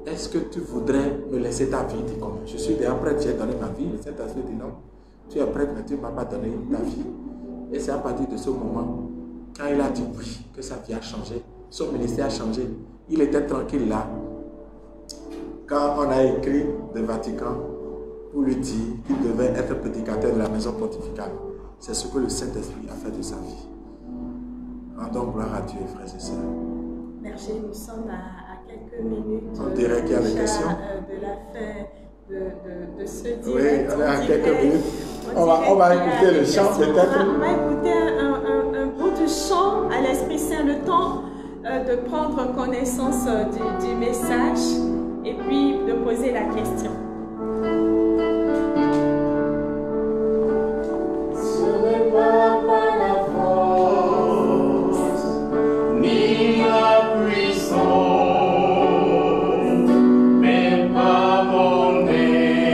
est-ce que tu voudrais me laisser ta vie? Il dit: comment? Je suis déjà prêtre, j'ai donné ma vie. Le Saint-Esprit dit: non, tu es prêtre, mais tu ne m'as pas donné ta vie. Et c'est à partir de ce moment, quand il a dit oui, que sa vie a changé, son ministère a changé. Il était tranquille là. Quand on a écrit de Vatican pour lui dire qu'il devait être prédicateur de la maison pontificale, c'est ce que le Saint-Esprit a fait de sa vie. Rendons gloire à Dieu, frères et sœurs. Berger, nous sommes à quelques minutes. On dirait qu'il y a des questions. De la fin de ce direct. Oui, on est à quelques minutes. On va écouter le chant peut-être. On va écouter un bout du chant à l'Esprit Saint, le temps de prendre connaissance du message et puis de poser la question. Ce n'est pas par la force ni la puissance, mais par mon esprit.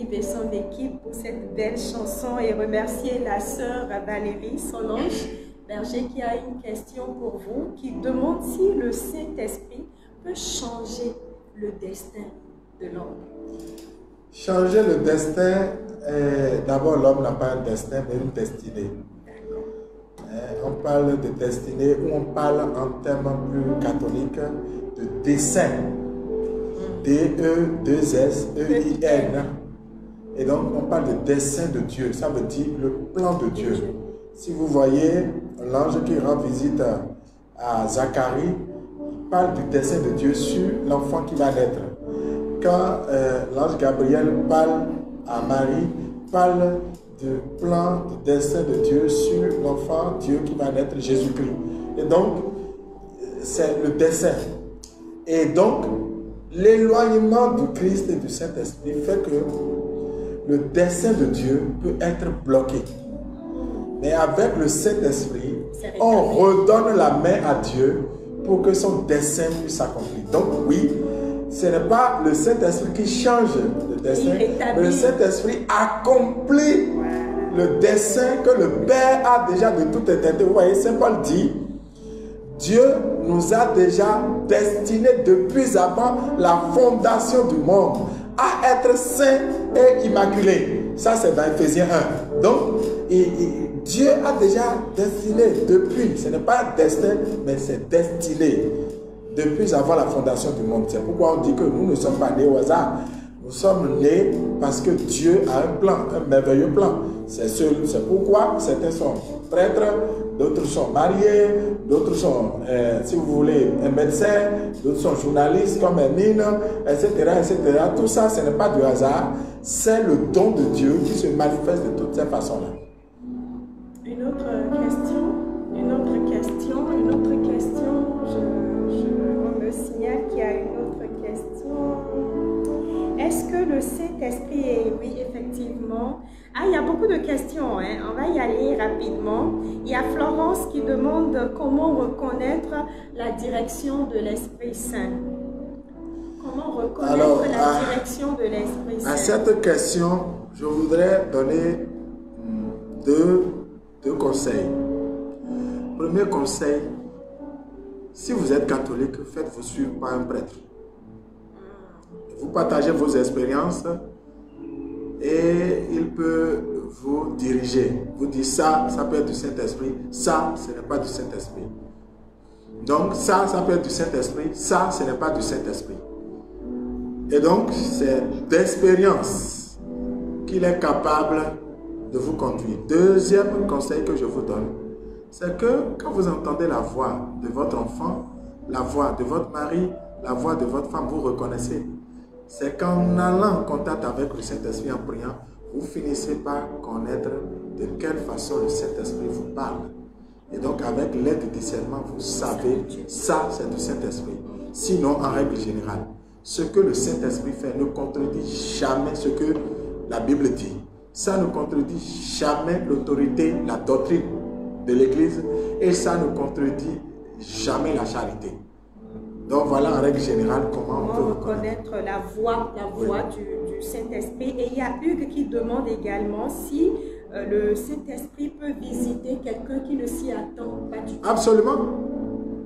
Yves et son équipe pour cette belle chanson et remercier la sœur Valérie Solange Berger qui a une question pour vous, qui demande si le Saint-Esprit peut changer le destin de l'homme. Changer le destin, d'abord l'homme n'a pas un destin mais une destinée. On parle de destinée ou on parle en termes plus catholiques de dessein. D-E-2-S-E-I-N. Et donc on parle de dessein de Dieu, ça veut dire le plan de Dieu. Si vous voyez l'ange qui rend visite à Zacharie, il parle du dessein de Dieu sur l'enfant qui va naître. Quand l'ange Gabriel parle à Marie, parle du plan, du dessein de Dieu sur l'enfant Dieu qui va naître, Jésus-Christ. Et donc, c'est le dessein. Et donc, l'éloignement du Christ et du Saint-Esprit fait que le dessein de Dieu peut être bloqué. Mais avec le Saint-Esprit, on redonne la main à Dieu pour que son dessein puisse s'accomplir. Donc oui, ce n'est pas le Saint-Esprit qui change le dessein, mais le Saint-Esprit accomplit le dessein que le Père a déjà de toute éternité. Vous voyez, Saint Paul dit, Dieu nous a déjà destinés depuis avant la fondation du monde à être saints et immaculés. Ça, c'est dans Ephésiens 1. Donc, Dieu a déjà destiné depuis, ce n'est pas un destin, mais c'est destiné depuis avant la fondation du monde. C'est pourquoi on dit que nous ne sommes pas nés au hasard. Nous sommes nés parce que Dieu a un plan, un merveilleux plan. C'est pourquoi certains sont prêtres, d'autres sont mariés, d'autres sont, si vous voulez, un médecin, d'autres sont journalistes comme Emine, etc., etc. Tout ça, ce n'est pas du hasard, c'est le don de Dieu qui se manifeste de toutes ces façons-là. Une autre question. On me signale qu'il y a une autre question. Est-ce que le Saint-Esprit est... Oui, effectivement. Ah, il y a beaucoup de questions, hein. On va y aller rapidement. Il y a Florence qui demande comment reconnaître la direction de l'Esprit Saint. Comment reconnaître la direction de l'Esprit Saint? À cette question, je voudrais donner deux conseils. Premier conseil, si vous êtes catholique, faites-vous suivre par un prêtre. Vous partagez vos expériences et il peut vous diriger. Vous dites ça peut être du Saint-Esprit, ça, ce n'est pas du Saint-Esprit. Donc ça peut être du Saint-Esprit, ça, ce n'est pas du Saint-Esprit. Et donc, c'est d'expérience qu'il est capable de vous conduire. Deuxième conseil que je vous donne, c'est que quand vous entendez la voix de votre enfant, la voix de votre mari, la voix de votre femme, vous reconnaissez. C'est qu'en allant en contact avec le Saint-Esprit en priant, vous finissez par connaître de quelle façon le Saint-Esprit vous parle. Et donc, avec l'aide du discernement, vous savez, ça, c'est du Saint-Esprit. Sinon, en règle générale, ce que le Saint-Esprit fait ne contredit jamais ce que la Bible dit. Ça ne contredit jamais l'autorité, la doctrine de l'Église, et ça ne contredit jamais la charité. Donc voilà en règle générale comment on peut reconnaître la voix du Saint-Esprit. Et il y a Hugues qui demande également si le Saint-Esprit peut visiter quelqu'un qui ne s'y attend pas du tout. Absolument,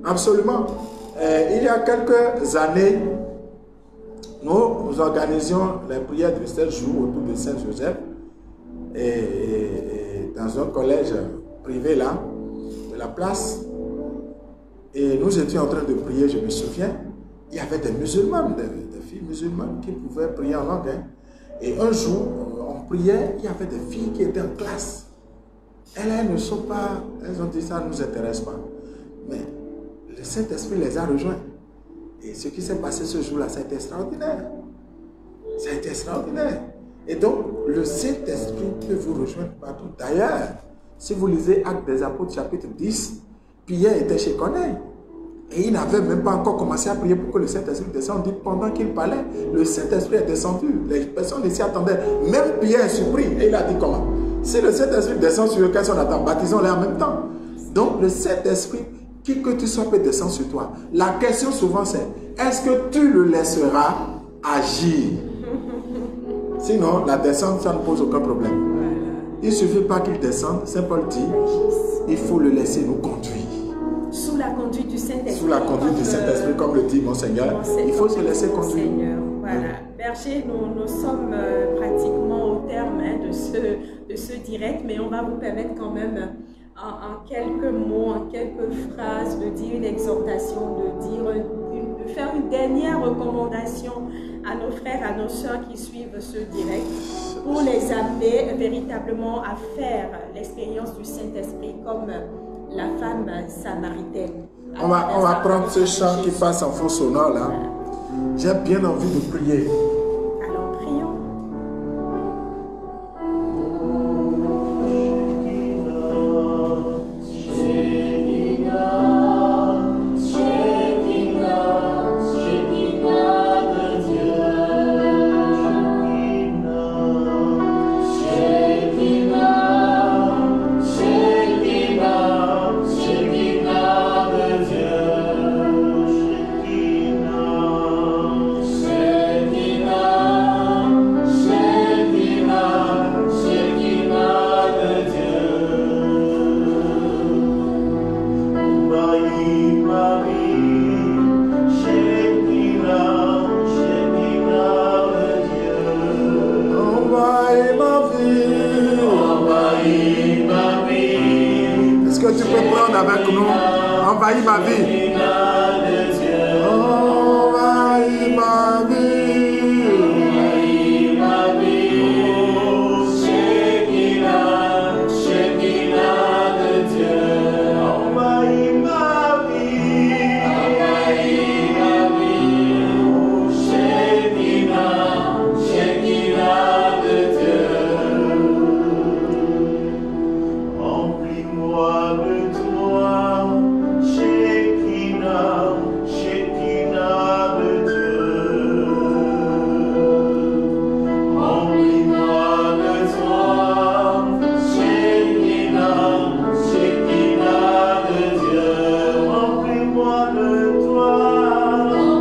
absolument. Il y a quelques années, nous organisions les prières de 7 jours autour de Saint-Joseph et dans un collège privé là, de la place. Et nous étions en train de prier, je me souviens, il y avait des musulmanes, des filles musulmanes qui pouvaient prier en langue. Hein. Et un jour, on priait, il y avait des filles qui étaient en classe. Elles ne sont pas, elles ont dit ça ne nous intéresse pas. Mais le Saint-Esprit les a rejoints. Et ce qui s'est passé ce jour-là, ça a été extraordinaire. Ça a été extraordinaire. Et donc, le Saint-Esprit peut vous rejoindre partout. D'ailleurs, si vous lisez Actes des Apôtres, chapitre 10, Pierre était chez Corneille. Et il n'avait même pas encore commencé à prier pour que le Saint-Esprit descende. On dit, pendant qu'il parlait, le Saint-Esprit est descendu. Les personnes ne s'y attendaient. Même Pierre est surpris. Et il a dit comment? Si le Saint-Esprit descend sur lequel on attend, baptisons-les en même temps. Donc, le Saint-Esprit, qui que tu sois, peut descendre sur toi. La question souvent, c'est, est-ce que tu le laisseras agir? Sinon, la descente, ça ne pose aucun problème. Il ne suffit pas qu'il descende. Saint Paul dit, il faut le laisser nous conduire. Sous la conduite du Saint-Esprit. Sous la conduite du Saint-Esprit, comme le dit mon Seigneur. Il faut se laisser conduire. Voilà. Berger, nous sommes pratiquement au terme de ce direct, mais on va vous permettre quand même en quelques mots, en quelques phrases, de dire une exhortation, de faire une dernière recommandation à nos frères, à nos sœurs qui suivent ce direct, pour les amener véritablement à faire l'expérience du Saint-Esprit comme la femme samaritaine. On va prendre ce chant qui passe en fond sonore là. J'ai bien envie de prier. Alors prions. Avec nous, envahis ma vie. Envahis ma vie. Shekinah de Dieu. Envahis ma vie. Envahis ma vie. Shekinah de Dieu. Remplis-moi de toi, Shekinah de Dieu. Remplis-moi de toi, Shekinah de Dieu. Remplis-moi de toi, Shekinah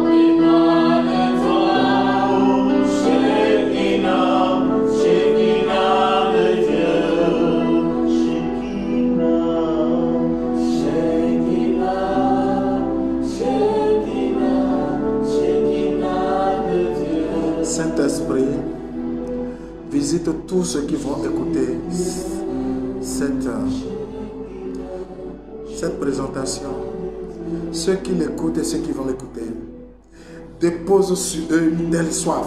de Dieu. Saint-Esprit, visite tous ceux qui vont écouter cette présentation. Ceux qui l'écoutent et ceux qui vont l'écouter. Dépose sur eux une telle soif,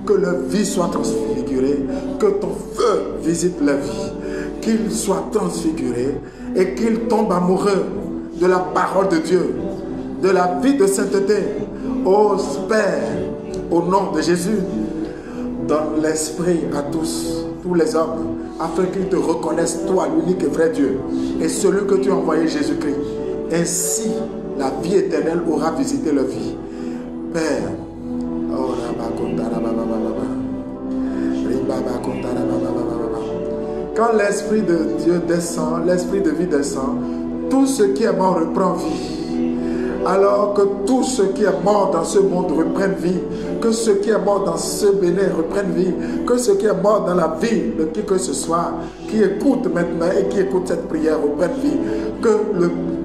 que leur vie soit transfigurée, que ton feu visite leur vie, qu'ils soient transfigurés et qu'ils tombent amoureux de la parole de Dieu, de la vie de sainteté. Ô Père, au nom de Jésus, donne l'esprit à tous les hommes, afin qu'ils te reconnaissent, toi, l'unique et vrai Dieu, et celui que tu as envoyé, Jésus-Christ. Ainsi, la vie éternelle aura visité leur vie. Père, quand l'Esprit de Dieu descend, l'Esprit de vie descend, tout ce qui est mort reprend vie. Alors que tout ce qui est mort dans ce monde reprenne vie, que ce qui est mort dans ce Bénin reprenne vie, que ce qui est mort dans la vie de qui que ce soit, qui écoute maintenant et qui écoute cette prière reprenne vie, que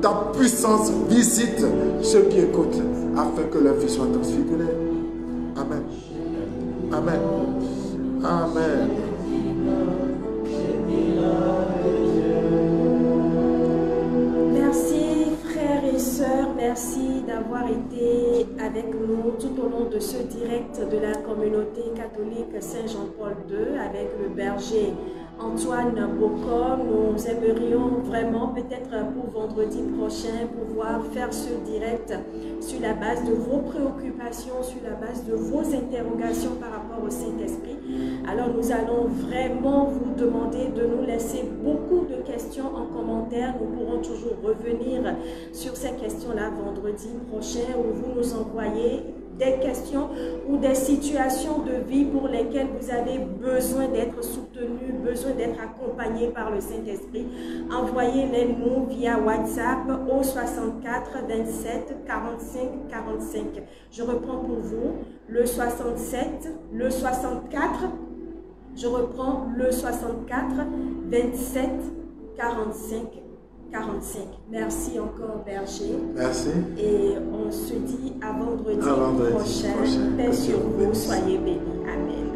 ta puissance visite ceux qui écoutent, afin que leur vie soit transfigurée. Amen. Amen. Amen. Merci frères et sœurs, merci d'avoir été avec nous tout au long de ce direct de la communauté catholique Saint-Jean-Paul II avec le berger Antoine Bocom. Nous aimerions vraiment, peut-être pour vendredi prochain, pouvoir faire ce direct sur la base de vos préoccupations, sur la base de vos interrogations par rapport au Saint-Esprit. Alors nous allons vraiment vous demander de nous laisser beaucoup de questions en commentaire. Nous pourrons toujours revenir sur ces questions-là vendredi prochain, où vous nous envoyez des questions ou des situations de vie pour lesquelles vous avez besoin d'être soutenu, besoin d'être accompagné par le Saint-Esprit. Envoyez-les nous via WhatsApp au 64 27 45 45. Je reprends pour vous le 67, le 64 Je reprends le 64 27 45 45. Merci encore, berger. Merci. Et on se dit à vendredi À vendredi prochain. prochain. Paix Que sur Dieu vous vous. bénisse. Soyez bénis. Amen.